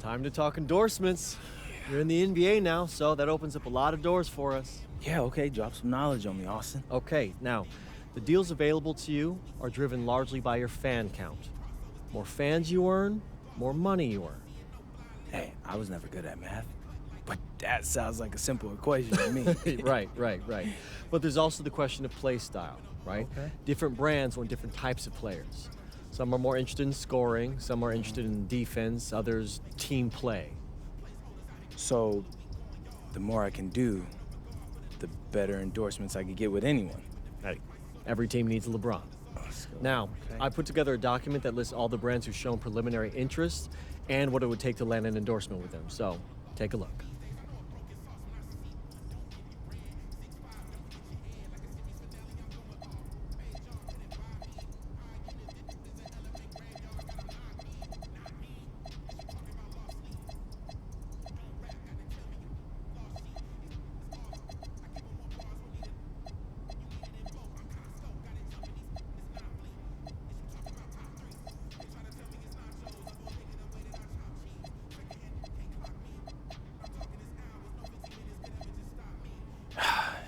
Time to talk endorsements. You're in the NBA now, so that opens up a lot of doors for us. Yeah, okay, drop some knowledge on me, Austin. Okay, now, the deals available to you are driven largely by your fan count. More fans you earn, more money you earn. Hey, I was never good at math, but that sounds like a simple equation to me. Right. But there's also the question of play style, right? Okay. Different brands want different types of players. Some are more interested in scoring, some are interested in defense, others team play. So, the more I can do, the better endorsements I could get with anyone. Hey, every team needs a LeBron. Now, okay. I put together a document that lists all the brands who've shown preliminary interest and what it would take to land an endorsement with them. So, take a look.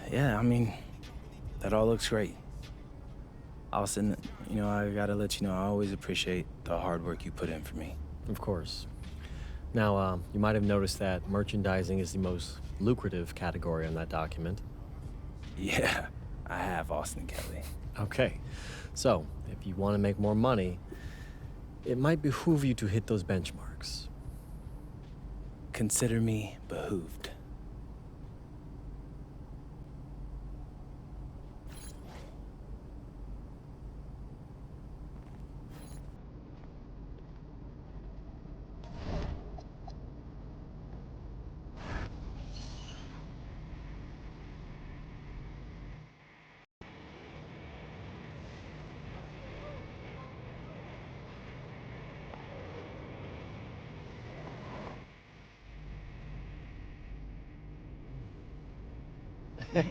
Yeah, I mean, that all looks great. Austin, I gotta let you know, I always appreciate the hard work you put in for me. Of course. Now, you might have noticed that merchandising is the most lucrative category on that document. Yeah, I have, Austin Kelly. Okay, so if you want to make more money, it might behoove you to hit those benchmarks. Consider me behooved.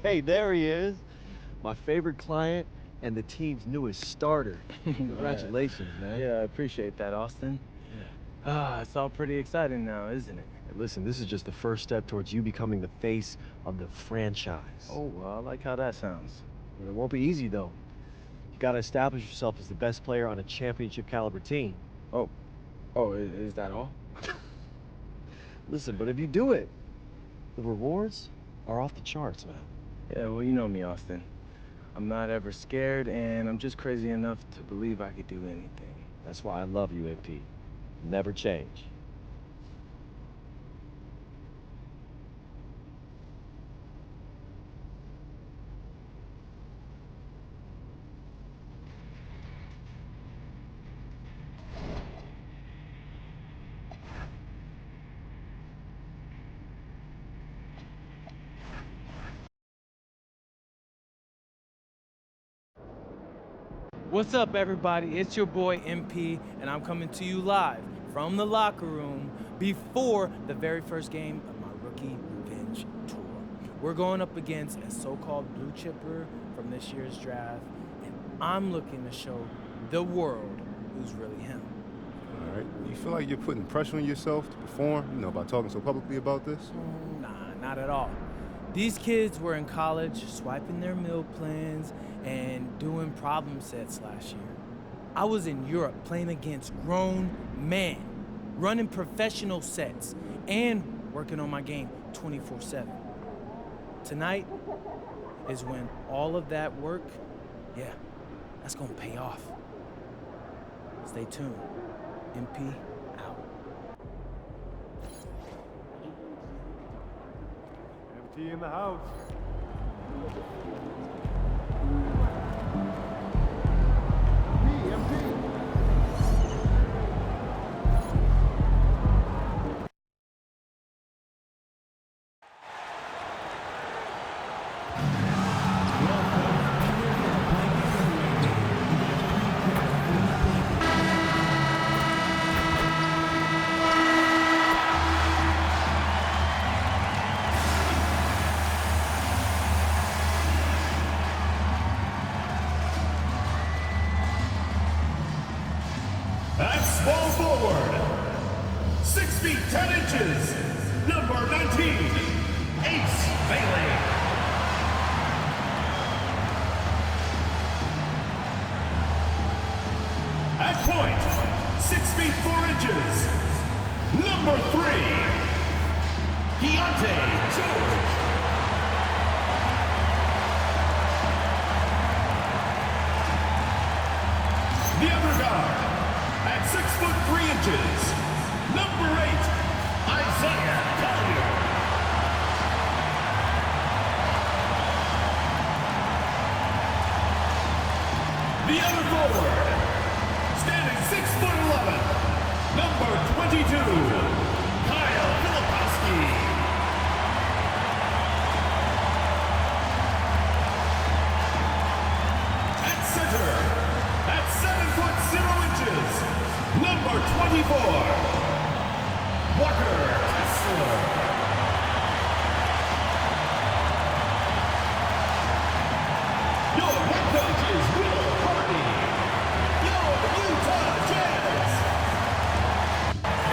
Hey, there he is. My favorite client and the team's newest starter. Congratulations, man. Yeah, I appreciate that, Austin. It's all pretty exciting now, isn't it? Hey, listen, this is just the first step towards you becoming the face of the franchise. Oh, well, I like how that sounds. It won't be easy, though. You gotta establish yourself as the best player on a championship caliber team. Oh, is that all? Listen, but if you do it, the rewards are off the charts, man. Yeah, well, you know me, Austin. I'm not ever scared, and I'm just crazy enough to believe I could do anything. That's why I love you, MP. Never change. What's up, everybody? It's your boy MP, and I'm coming to you live from the locker room before the very first game of my rookie revenge tour. We're going up against a so-called blue chipper from this year's draft, and I'm looking to show the world who's really him. All right. You feel like you're putting pressure on yourself to perform, by talking so publicly about this? Nah, not at all. These kids were in college swiping their meal plans and doing problem sets last year. I was in Europe playing against grown men, running professional sets, and working on my game 24/7. Tonight is when all of that work, that's gonna pay off. Stay tuned. MP out. Empty in the house. feet 10 inches, number 19, Ace Bailey. At point, 6 feet 4 inches, number 3, Deontay George. The other guard, at 6 foot 3 inches, number 8, Isaiah Collier. The other forward, standing 6 foot 11, number 22, Kyle Filipowski. At center, at 7 foot 0 inches, number 24, Walker Kessler. Your head coach is Will Hardy. Your Utah Jazz.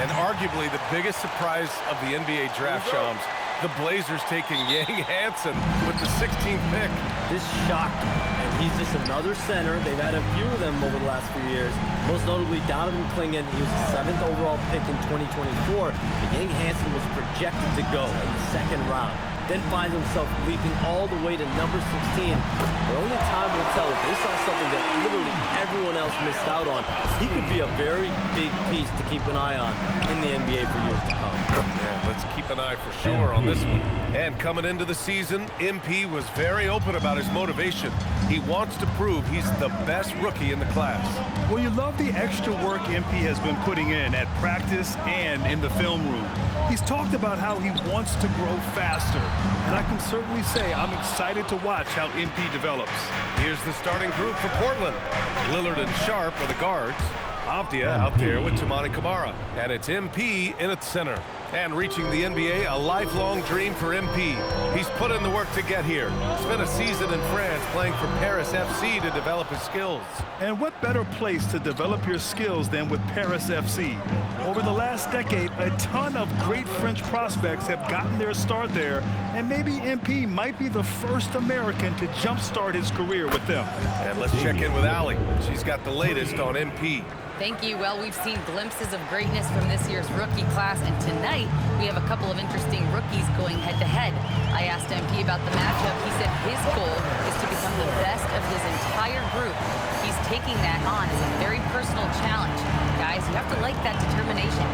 And arguably the biggest surprise of the NBA draft, Shams, the Blazers taking Yang Hansen with the 16th pick. This shocked me, and he's just another center. They've had a few of them over the last few years, most notably Donovan Clingan. He was the 7th overall pick in 2024, but Yang Hansen was projected to go in the 2nd round, then finds himself leaping all the way to number 16. But only time will tell if they saw something that literally everyone else missed out on. He could be a very big piece to keep an eye on in the NBA for years to come. Yeah, let's keep an eye for sure on this one. And coming into the season, MP was very open about his motivation. He wants to prove he's the best rookie in the class. Well, you love the extra work MP has been putting in at practice and in the film room. He's talked about how he wants to grow faster, and I can certainly say I'm excited to watch how MP develops. Here's the starting group for Portland. Lillard and Sharp are the guards. Avdia out there with Toumani Camara. And it's MP in at center. And reaching the NBA, a lifelong dream for MP. He's put in the work to get here. Spent a season in France playing for Paris FC to develop his skills. And what better place to develop your skills than with Paris FC? Over the last decade, a ton of great French prospects have gotten their start there, and maybe MP might be the first American to jumpstart his career with them. And let's check in with Allie. She's got the latest on MP. Thank you. Well, we've seen glimpses of greatness from this year's rookie class, and tonight we have a couple of interesting rookies going head-to-head. I asked MP about the matchup. He said his goal is to become the best of his entire group. He's taking that on as a very personal challenge. Guys, you have to like that determination.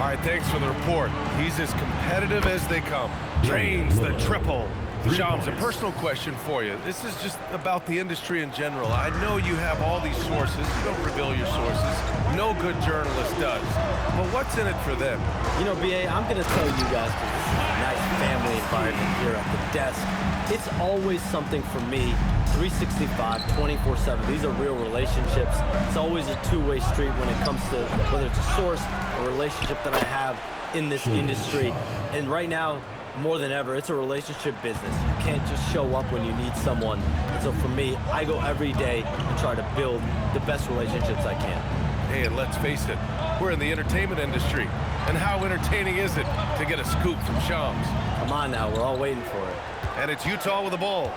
All right, thanks for the report. He's as competitive as they come. Drains the triple. Shams, a personal question for you. This is just about the industry in general. I know you have all these sources. You don't reveal your sources. No good journalist does. But what's in it for them? You know, BA, I'm going to tell you guys, because this is a nice family environment here at the desk. It's always something for me, 365, 24/7. These are real relationships. It's always a two-way street when it comes to whether it's a source, a relationship that I have in this industry. And right now, more than ever, it's a relationship business. You can't just show up when you need someone. And so for me, I go every day and try to build the best relationships I can. Hey, and let's face it, we're in the entertainment industry. And how entertaining is it to get a scoop from Shams? Come on now, we're all waiting for it. And it's Utah with the ball.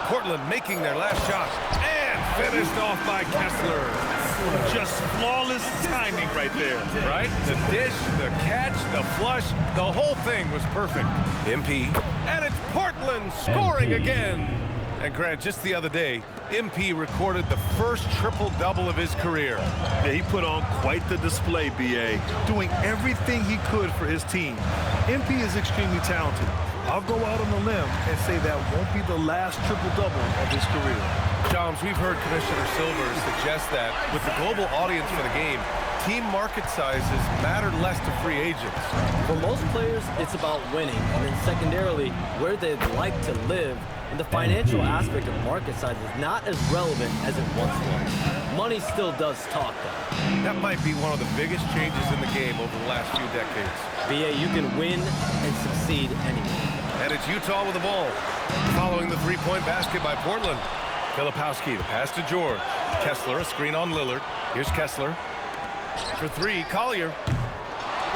Portland making their last shot. And finished off by Kessler. Just flawless timing right there. Right? The dish, the catch, the flush, the whole thing was perfect. MP. And it's Portland scoring again. And Grant, just the other day, MP recorded the first triple-double of his career. Yeah, he put on quite the display, BA, doing everything he could for his team. MP is extremely talented. I'll go out on a limb and say that won't be the last triple-double of his career. Shams, we've heard Commissioner Silver suggest that with the global audience for the game, team market sizes matter less to free agents. For most players, it's about winning, and then secondarily, where they'd like to live. And the financial aspect of market size is not as relevant as it once was. Money still does talk, though. That might be one of the biggest changes in the game over the last few decades. BA, you can win and succeed anywhere. And it's Utah with the ball. Following the three-point basket by Portland. Filipowski, the pass to George. Kessler, a screen on Lillard. Here's Kessler. For three, Collier.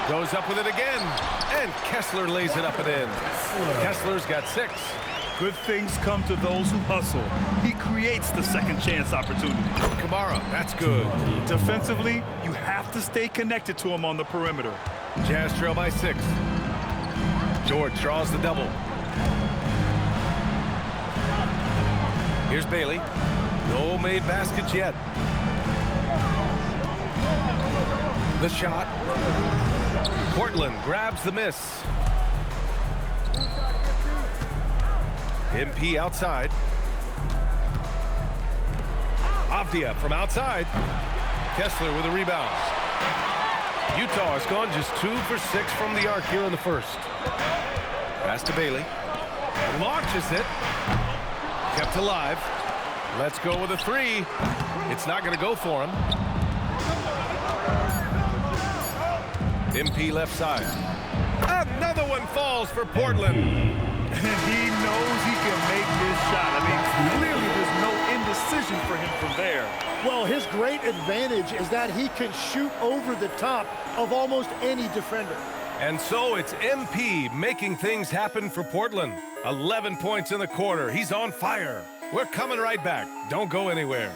Goes up with it again, and Kessler lays it up and in. Kessler's got 6. Good things come to those who hustle. He creates the second chance opportunity. Kamara, that's good. Defensively, you have to stay connected to him on the perimeter. Jazz trail by 6. George draws the double. Here's Bailey. No made baskets yet. The shot. Portland grabs the miss. MP outside. Avdia from outside. Kessler with a rebound. Utah has gone just 2 for 6 from the arc here in the first. Pass to Bailey. Launches it. Kept alive. Let's go with a 3. It's not going to go for him. MP left side. Another one falls for Portland. And he knows he can make this shot. I mean, clearly there's no indecision for him from there. Well, his great advantage is that he can shoot over the top of almost any defender. And so it's MP making things happen for Portland. 11 points in the quarter. He's on fire. We're coming right back. Don't go anywhere.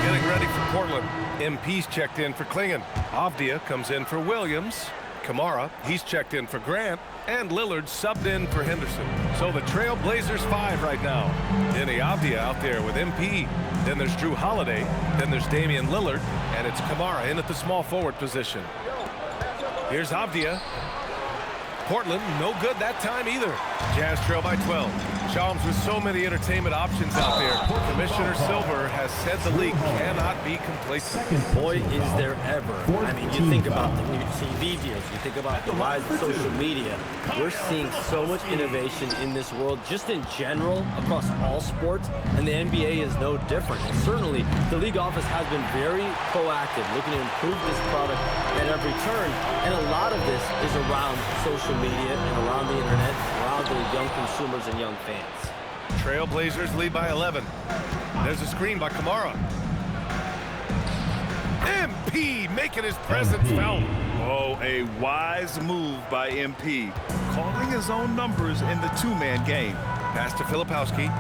Getting ready for Portland. MP's checked in for Klingon. Avdia comes in for Williams. Kamara, he's checked in for Grant. And Lillard subbed in for Henderson. So the Trail Blazers 5 right now. Denny Avdia out there with MP. Then there's Drew Holiday. Then there's Damian Lillard. And it's Kamara in at the small forward position. Here's Avdia. Portland, no good that time either. Jazz trail by 12. Shams with so many entertainment options out there. Commissioner Silver has said the league cannot be complacent. Boy, is there ever. I mean, you think about the new TV deals, you think about the rise of social media. We're seeing so much innovation in this world, just in general, across all sports, and the NBA is no different. And certainly, the league office has been very proactive, looking to improve this product at every turn. And a lot of this is around social media and around the internet, around the young consumers and young fans. Trailblazers lead by 11. There's a screen by Kamara. MP making his presence felt. Oh, a wise move by MP, calling his own numbers in the two-man game. Pass to Filipowski.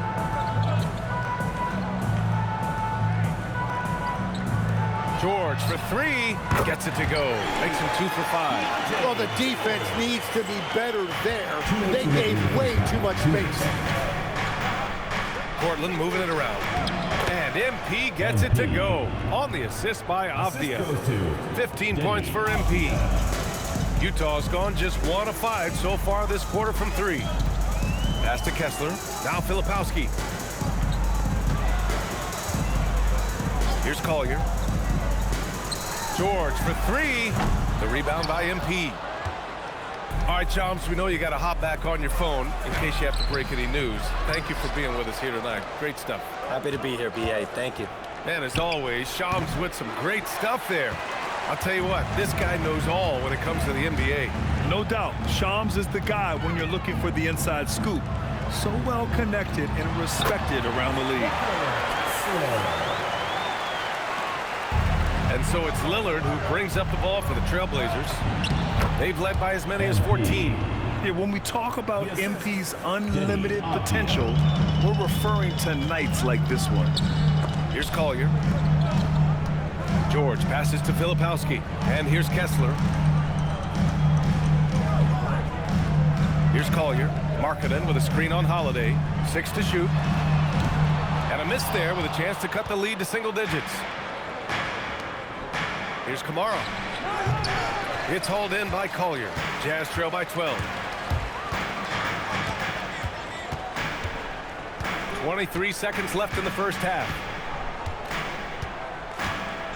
George for 3, gets it to go. Makes him 2 for 5. Well, the defense needs to be better there. They gave way too much space. Portland moving it around. And MP gets it to go on the assist by Avdia. 15 points for MP. Utah's gone just 1 of 5 so far this quarter from 3. Pass to Kessler. Now Filipowski. Here's Collier. George for 3. The rebound by MP. All right, Chomps, we know you got to hop back on your phone in case you have to break any news. Thank you for being with us here tonight. Great stuff. Happy to be here, BA. Thank you. And as always, Shams with some great stuff there. I'll tell you what, this guy knows all when it comes to the NBA. No doubt, Shams is the guy when you're looking for the inside scoop. So well connected and respected around the league. And so it's Lillard who brings up the ball for the Trailblazers. They've led by as many as 14. Yeah, when we talk about MP's unlimited potential, we're referring to nights like this one. Here's Collier. George passes to Filipowski. And here's Kessler. Here's Collier. Markkanen with a screen on Holiday. 6 to shoot. And a miss there with a chance to cut the lead to single digits. Here's Kamara. It's hauled in by Collier. Jazz trail by 12. 23 seconds left in the first half.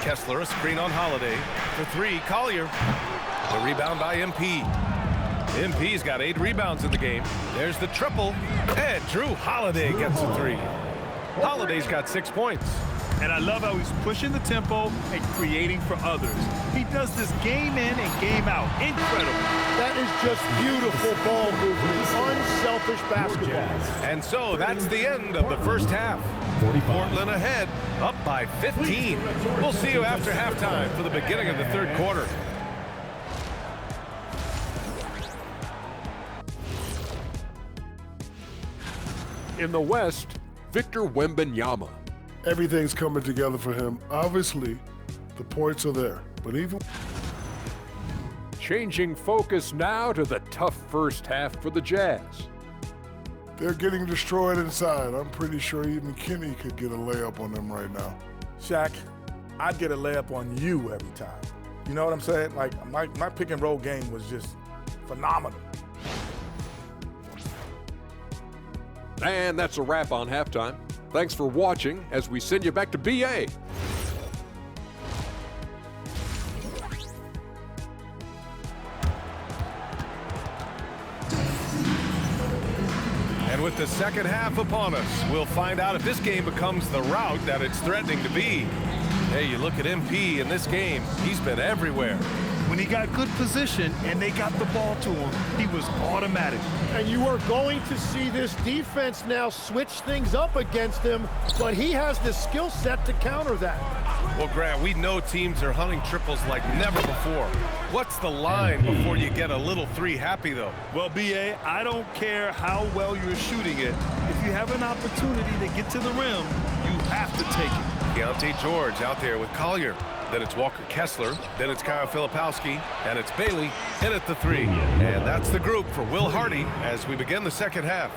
Kessler, a screen on Holiday. For 3, Collier. The rebound by MP. MP's got 8 rebounds in the game. There's the triple, and Drew Holiday gets a 3. Holiday's got 6 points. And I love how he's pushing the tempo and creating for others. He does this game in and game out. Incredible. That is just beautiful ball movement. Unselfish basketball. And so that's the end of the first half. Portland ahead, up by 15. We'll see you after halftime for the beginning of the third quarter. In the West, Victor Wembanyama. Everything's coming together for him. Obviously, the points are there, but even... Changing focus now to the tough first half for the Jazz. They're getting destroyed inside. I'm pretty sure even Kenny could get a layup on them right now. Shaq, I'd get a layup on you every time. You know what I'm saying? Like, my pick and roll game was just phenomenal. And that's a wrap on halftime. Thanks for watching as we send you back to BA. And with the second half upon us, we'll find out if this game becomes the rout that it's threatening to be. Hey, you look at MP in this game, he's been everywhere. When he got good position and they got the ball to him, he was automatic. And you are going to see this defense now switch things up against him, but he has the skill set to counter that. Well, Grant, we know teams are hunting triples like never before. What's the line before you get a little 3 happy, though? Well, BA, I don't care how well you're shooting it. If you have an opportunity to get to the rim, you have to take it. Keontae George out there with Collier. Then it's Walker Kessler. Then it's Kyle Filipowski. And it's Bailey in at the 3. And that's the group for Will Hardy as we begin the second half.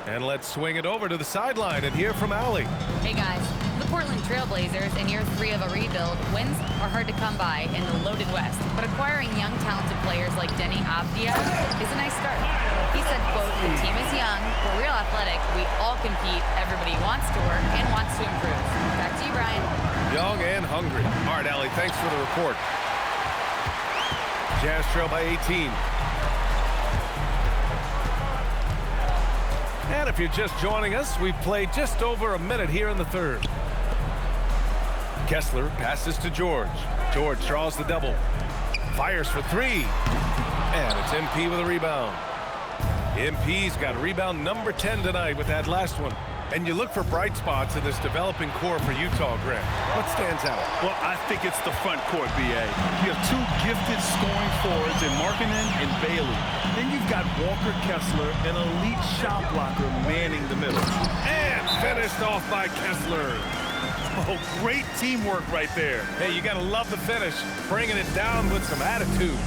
And let's swing it over to the sideline and hear from Allie. Hey guys, the Portland Trailblazers in year 3 of a rebuild. Wins are hard to come by in the loaded West, but acquiring young talented players like Denny Avdia is a nice start. He said, quote, "The team is young, we're real athletic, we all compete, everybody wants to work and wants to improve." Back to you, Brian. Young and hungry. All right, Allie, thanks for the report. Jazz trail by 18. And if you're just joining us, we've played just over a minute here in the third. Kessler passes to George. George draws the double. Fires for 3. And it's MP with a rebound. MP's got rebound number 10 tonight with that last one. And you look for bright spots in this developing core for Utah, Grant. What stands out? Well, I think it's the front court, BA. You have 2 gifted scoring forwards in Markkanen and Bailey. Then you've got Walker Kessler, an elite shot blocker, manning the middle. And finished off by Kessler. Oh, great teamwork right there. Hey, you got to love the finish, bringing it down with some attitude.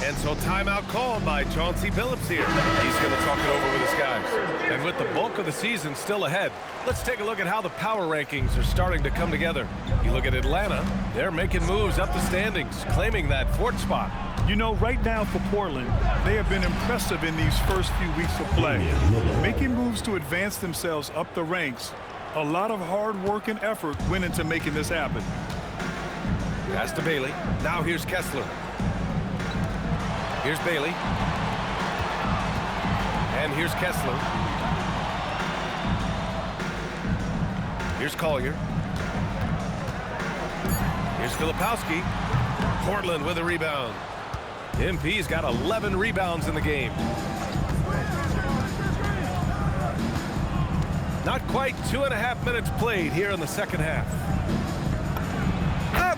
And so timeout called by Chauncey Billups here. He's going to talk it over with his guys. And with the bulk of the season still ahead, let's take a look at how the power rankings are starting to come together. You look at Atlanta, they're making moves up the standings, claiming that 4th spot. You know, right now for Portland, they have been impressive in these first few weeks of play. Making moves to advance themselves up the ranks. A lot of hard work and effort went into making this happen. Pass to Bailey. Now here's Kessler. Here's Bailey. And here's Kessler. Here's Collier. Here's Filipowski. Portland with a rebound. MP's got 11 rebounds in the game. Not quite 2.5 minutes played here in the second half.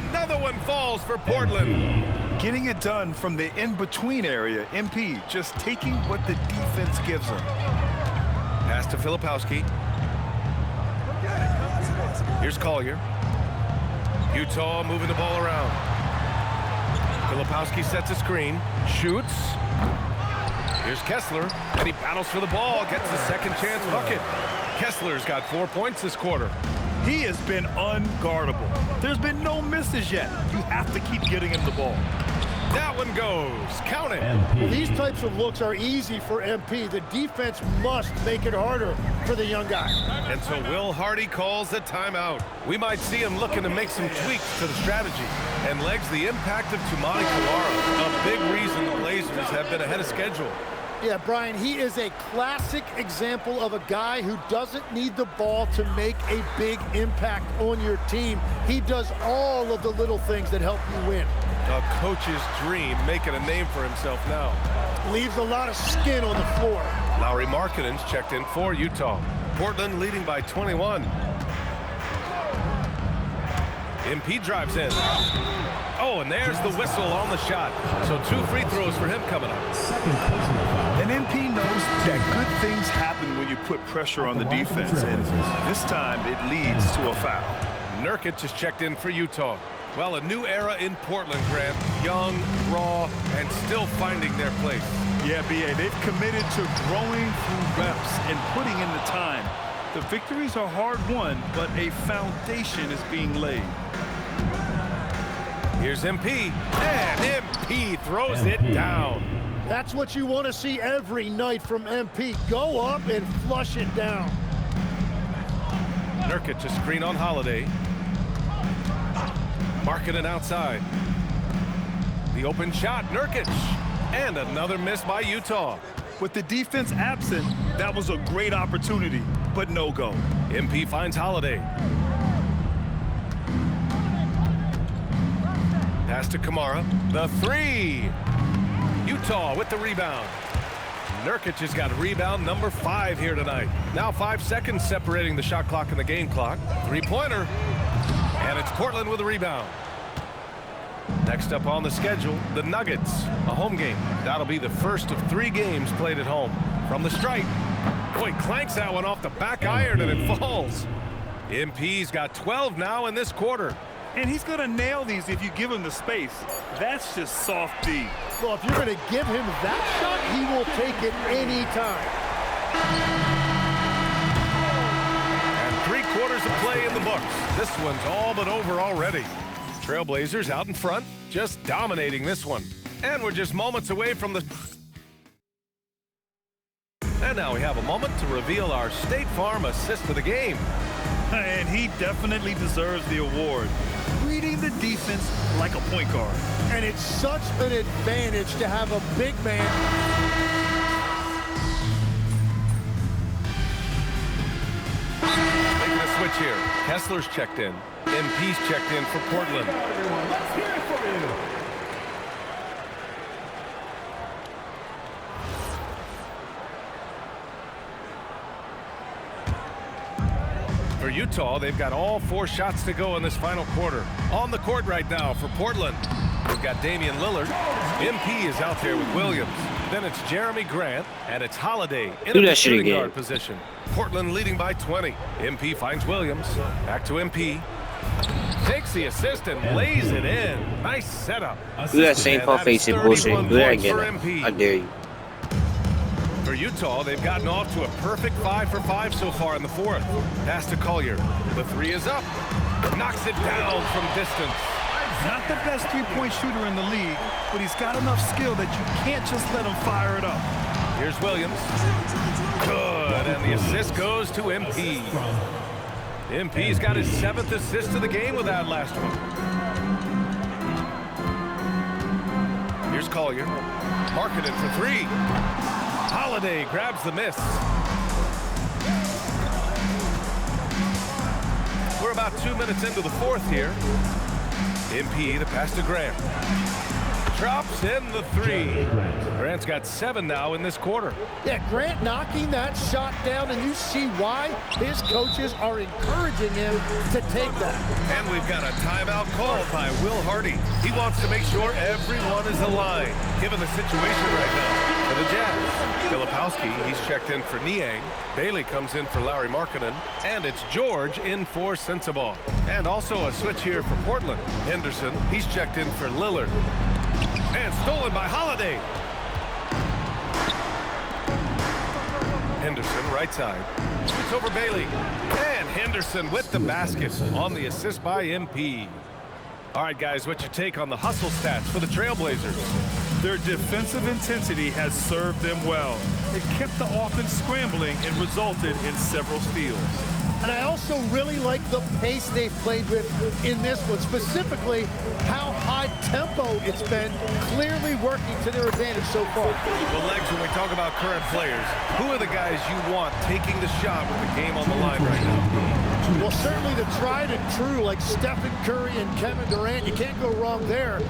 Another one falls for Portland. Getting it done from the in-between area, MP just taking what the defense gives him. Pass to Filipowski. Here's Collier. Utah moving the ball around. Filipowski sets a screen, shoots. Here's Kessler, and he battles for the ball, gets the second chance bucket. Kessler's got 4 points this quarter. He has been unguardable. There's been no misses yet. You have to keep getting him the ball. That one goes. Count it. Well, these types of looks are easy for MP. The defense must make it harder for the young guy. And so Will Hardy calls the timeout. We might see him looking to make some tweaks to the strategy and legs the impact of Tumani Kamara, a big reason the Blazers have been ahead of schedule. Yeah, Brian, he is a classic example of a guy who doesn't need the ball to make a big impact on your team. He does all of the little things that help you win. A coach's dream, making a name for himself now. Leaves a lot of skin on the floor. Lauri Markkanen's checked in for Utah. Portland leading by 21. MP drives in. Oh, and there's the whistle on the shot. So 2 free throws for him coming up. And MP knows that good things happen when you put pressure on the defense, and this time it leads to a foul. Nurkic is checked in for Utah. Well, a new era in Portland, Grant. Young, raw, and still finding their place. Yeah, B.A., they've committed to growing through reps and putting in the time. The victories are hard-won, but a foundation is being laid. Here's MP, and MP throws it down. That's what you want to see every night from MP. Go up and flush it down. Nurkic a screen on Holiday. Markkanen outside. The open shot, Nurkic. And another miss by Utah. With the defense absent, that was a great opportunity, but no go. MP finds Holiday. Pass to Kamara. The 3. Utah with the rebound. Nurkic has got rebound number 5 here tonight. Now 5 seconds separating the shot clock and the game clock. 3-pointer. And it's Portland with a rebound. Next up on the schedule, the Nuggets, a home game. That'll be the first of 3 games played at home. From the stripe. Boy, clanks that one off the back iron and it falls. MP's got 12 now in this quarter. And he's going to nail these if you give him the space. That's just soft D. Well, if you're going to give him that shot, he will take it any time. And 3 quarters of play in the books. This one's all but over already. Trailblazers out in front, just dominating this one. And we're just moments away from the... And now we have a moment to reveal our State Farm assist of the game. And he definitely deserves the award. Reading the defense like a point guard. And it's such an advantage to have a big man. Making a switch here. Kessler's checked in. MP's checked in for Portland. Let's hear it for you. For Utah, they've got all 4 shots to go in this final quarter. On the court right now for Portland. We've got Damian Lillard. MP is out there with Williams. Then it's Jeremy Grant, and it's Holiday in a shooting guard position. Portland leading by 20. MP finds Williams. Back to MP. Takes the assist and lays it in. Nice setup. Do that same pump facing bullshit. Do that again. I dare you. For Utah, they've gotten off to a perfect 5 for 5 so far in the 4th. Pass to Collier. The 3 is up. Knocks it down from distance. Not the best three-point shooter in the league, but he's got enough skill that you can't just let him fire it up. Here's Williams. Good, and the assist goes to MP. MP's got his 7th assist of the game with that last one. Here's Collier. Markkanen for 3. Holiday grabs the miss. We're about 2 minutes into the 4th here. MP, the pass to Grant. Drops in the 3. Grant's got 7 now in this quarter. Yeah, Grant knocking that shot down, and you see why his coaches are encouraging him to take that. And we've got a timeout called by Will Hardy. He wants to make sure everyone is aligned, given the situation right now. For the Jazz, Filipowski, he's checked in for Niang. Bailey comes in for Lauri Markkanen. And it's George in for Sensabaugh. And also a switch here for Portland. Henderson, he's checked in for Lillard. And stolen by Holiday. Henderson, right side. Shoots over Bailey. And Henderson with the basket on the assist by MP. All right, guys, what's your take on the hustle stats for the Trailblazers? Their defensive intensity has served them well. It kept the offense scrambling and resulted in several steals. And I also really like the pace they've played with in this one, specifically how high tempo it's been, clearly working to their advantage so far. Well, Legs, when we talk about current players, who are the guys you want taking the shot with the game on the line right now? Well, certainly the tried and true like Stephen Curry and Kevin Durant. You can't go wrong there.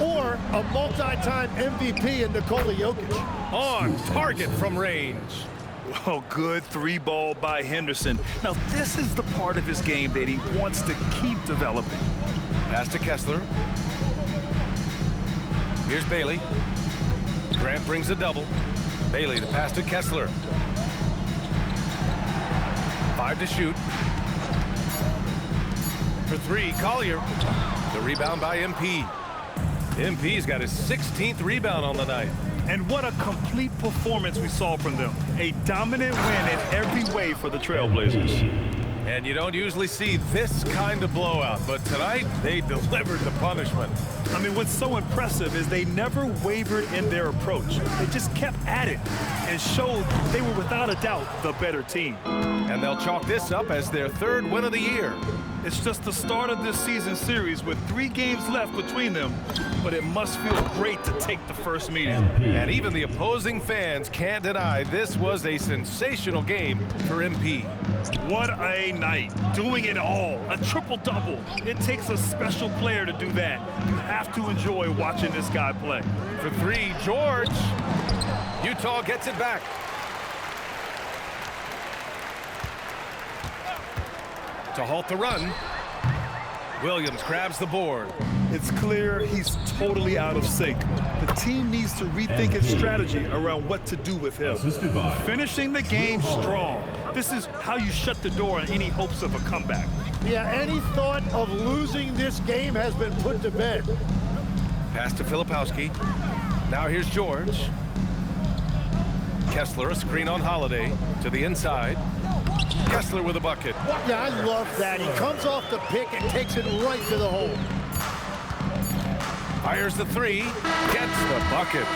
Or a multi-time MVP in Nikola Jokic. On target from range. Oh, good three ball by Henderson. Now, this is the part of his game that he wants to keep developing. Pass to Kessler. Here's Bailey. Grant brings a double. Bailey, the pass to Kessler. 5 to shoot. For 3, Collier. The rebound by MP. MP's got his 16th rebound on the night. And what a complete performance we saw from them. A dominant win in every way for the Trailblazers. And you don't usually see this kind of blowout, but tonight they delivered the punishment. I mean, what's so impressive is they never wavered in their approach. They just kept at it and showed they were without a doubt the better team. And they'll chalk this up as their 3rd win of the year. It's just the start of this season series with 3 games left between them, but it must feel great to take the first meeting. And even the opposing fans can't deny this was a sensational game for MP. What a night, doing it all, a triple-double. It takes a special player to do that. You have to enjoy watching this guy play. For 3, George. Utah gets it back. To halt the run, Williams grabs the board. It's clear he's totally out of sync. The team needs to rethink its strategy around what to do with him. Finishing the game strong. This is how you shut the door on any hopes of a comeback. Yeah, any thought of losing this game has been put to bed. Pass to Filipowski. Now here's George. Kessler, a screen on Holiday to the inside. Kessler with a bucket. Yeah, I love that. He comes off the pick and takes it right to the hole. Fires the 3, gets the bucket.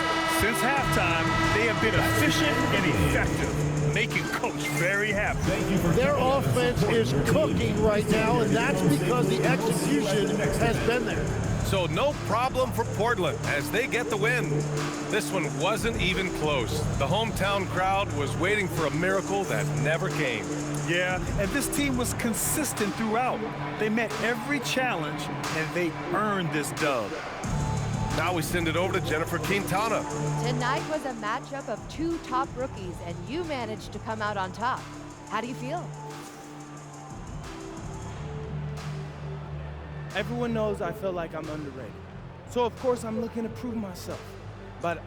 Since halftime, they have been efficient and effective, making Coach very happy. Their offense is cooking right now, and that's because the execution has been there. So no problem for Portland as they get the win. This one wasn't even close. The hometown crowd was waiting for a miracle that never came. Yeah, and this team was consistent throughout. They met every challenge, and they earned this dub. Now we send it over to Jennifer Quintana. Tonight was a matchup of 2 top rookies, and you managed to come out on top. How do you feel? Everyone knows I feel like I'm underrated. So of course I'm looking to prove myself. But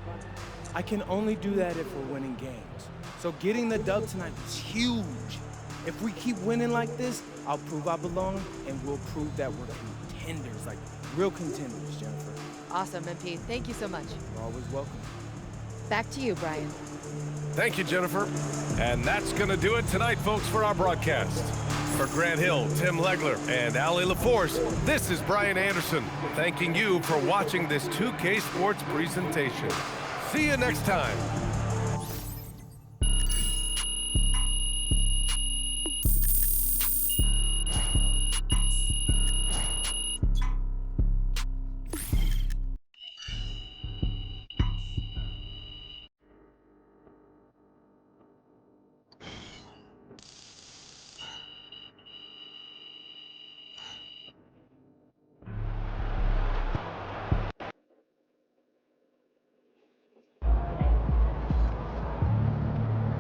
I can only do that if we're winning games. So getting the dub tonight was huge. If we keep winning like this, I'll prove I belong, and we'll prove that we're contenders, like real contenders, Jennifer. Awesome, MP. Thank you so much. You're always welcome. Back to you, Brian. Thank you, Jennifer. And that's going to do it tonight, folks, for our broadcast. For Grant Hill, Tim Legler, and Ali LaForce, this is Brian Anderson, thanking you for watching this 2K Sports presentation. See you next time.